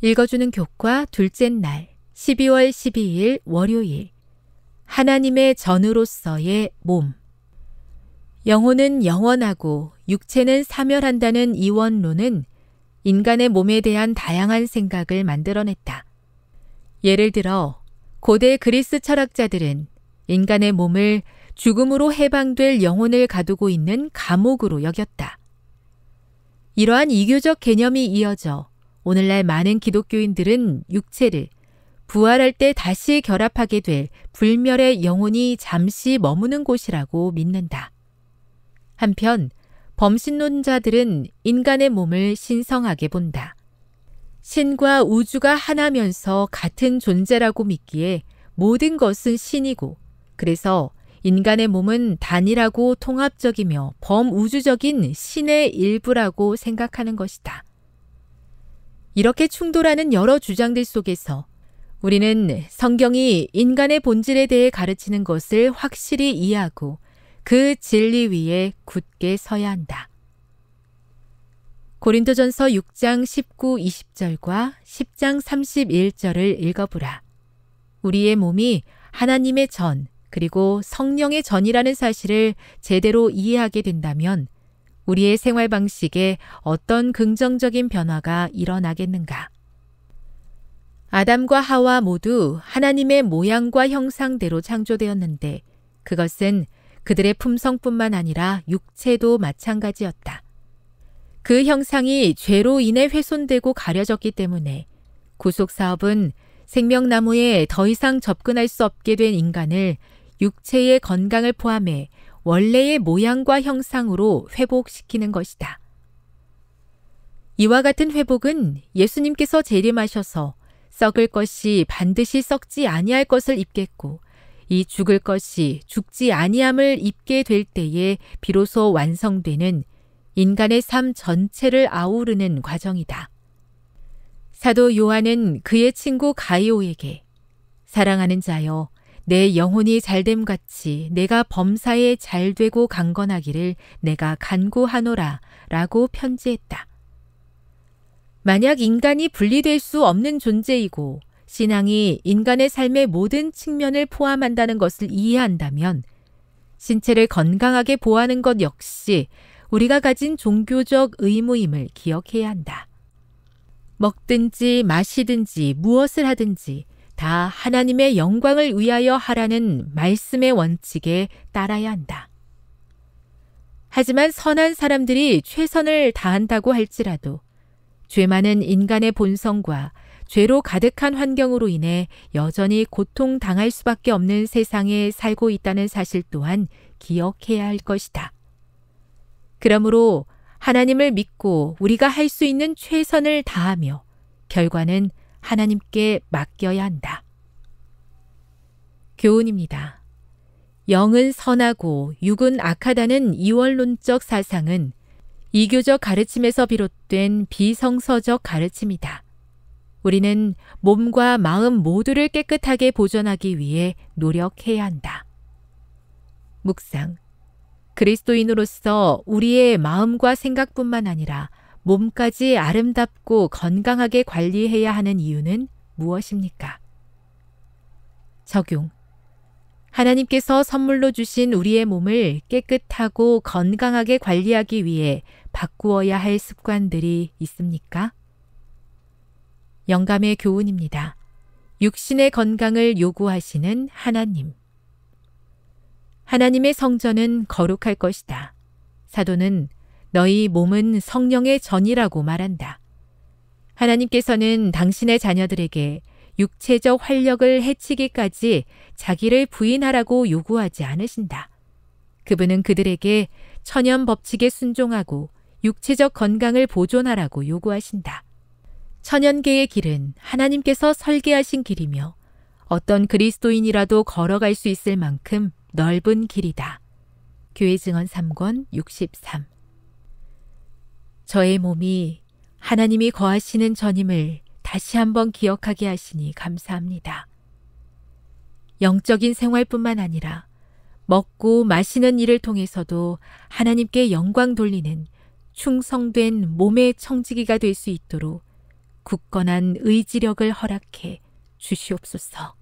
읽어주는 교과 둘째 날 12월 12일 월요일 하나님의 전으로서의 몸. 영혼은 영원하고 육체는 사멸한다는 이원론은 인간의 몸에 대한 다양한 생각을 만들어냈다. 예를 들어 고대 그리스 철학자들은 인간의 몸을 죽음으로 해방될 영혼을 가두고 있는 감옥으로 여겼다. 이러한 이교적 개념이 이어져 오늘날 많은 기독교인들은 육체를 부활할 때 다시 결합하게 될 불멸의 영혼이 잠시 머무는 곳이라고 믿는다. 한편 범신론자들은 인간의 몸을 신성하게 본다. 신과 우주가 하나면서 같은 존재라고 믿기에 모든 것은 신이고 그래서 인간의 몸은 단일하고 통합적이며 범우주적인 신의 일부라고 생각하는 것이다. 이렇게 충돌하는 여러 주장들 속에서 우리는 성경이 인간의 본질에 대해 가르치는 것을 확실히 이해하고 그 진리 위에 굳게 서야 한다. 고린도전서 6장 19, 20절과 10장 31절을 읽어보라. 우리의 몸이 하나님의 전, 그리고 성령의 전이라는 사실을 제대로 이해하게 된다면 우리의 생활 방식에 어떤 긍정적인 변화가 일어나겠는가? 아담과 하와 모두 하나님의 모양과 형상대로 창조되었는데 그것은 그들의 품성뿐만 아니라 육체도 마찬가지였다. 그 형상이 죄로 인해 훼손되고 가려졌기 때문에 구속사업은 생명나무에 더 이상 접근할 수 없게 된 인간을 육체의 건강을 포함해 원래의 모양과 형상으로 회복시키는 것이다. 이와 같은 회복은 예수님께서 재림하셔서 썩을 것이 반드시 썩지 아니할 것을 입겠고 이 죽을 것이 죽지 아니함을 입게 될 때에 비로소 완성되는 인간의 삶 전체를 아우르는 과정이다. 사도 요한은 그의 친구 가이오에게 사랑하는 자여 내 영혼이 잘됨같이 내가 범사에 잘되고 강건하기를 내가 간구하노라 라고 편지했다. 만약 인간이 분리될 수 없는 존재이고 신앙이 인간의 삶의 모든 측면을 포함한다는 것을 이해한다면 신체를 건강하게 보호하는 것 역시 우리가 가진 종교적 의무임을 기억해야 한다. 먹든지 마시든지 무엇을 하든지 다 하나님의 영광을 위하여 하라는 말씀의 원칙에 따라야 한다. 하지만 선한 사람들이 최선을 다한다고 할지라도 죄 많은 인간의 본성과 죄로 가득한 환경으로 인해 여전히 고통당할 수밖에 없는 세상에 살고 있다는 사실 또한 기억해야 할 것이다. 그러므로 하나님을 믿고 우리가 할 수 있는 최선을 다하며 결과는 하나님께 맡겨야 한다. 교훈입니다. 영은 선하고 육은 악하다는 이원론적 사상은 이교적 가르침에서 비롯된 비성서적 가르침이다. 우리는 몸과 마음 모두를 깨끗하게 보존하기 위해 노력해야 한다. 묵상. 그리스도인으로서 우리의 마음과 생각뿐만 아니라 몸까지 아름답고 건강하게 관리해야 하는 이유는 무엇입니까? 적용. 하나님께서 선물로 주신 우리의 몸을 깨끗하고 건강하게 관리하기 위해 바꾸어야 할 습관들이 있습니까? 영감의 교훈입니다. 육신의 건강을 요구하시는 하나님. 하나님의 성전은 거룩할 것이다. 사도는 너희 몸은 성령의 전이라고 말한다. 하나님께서는 당신의 자녀들에게 육체적 활력을 해치기까지 자기를 부인하라고 요구하지 않으신다. 그분은 그들에게 천연 법칙에 순종하고 육체적 건강을 보존하라고 요구하신다. 천연계의 길은 하나님께서 설계하신 길이며 어떤 그리스도인이라도 걸어갈 수 있을 만큼 넓은 길이다. 교회 증언 3권 63. 저의 몸이 하나님이 거하시는 전임을 다시 한번 기억하게 하시니 감사합니다. 영적인 생활뿐만 아니라 먹고 마시는 일을 통해서도 하나님께 영광 돌리는 충성된 몸의 청지기가 될 수 있도록 굳건한 의지력을 허락해 주시옵소서.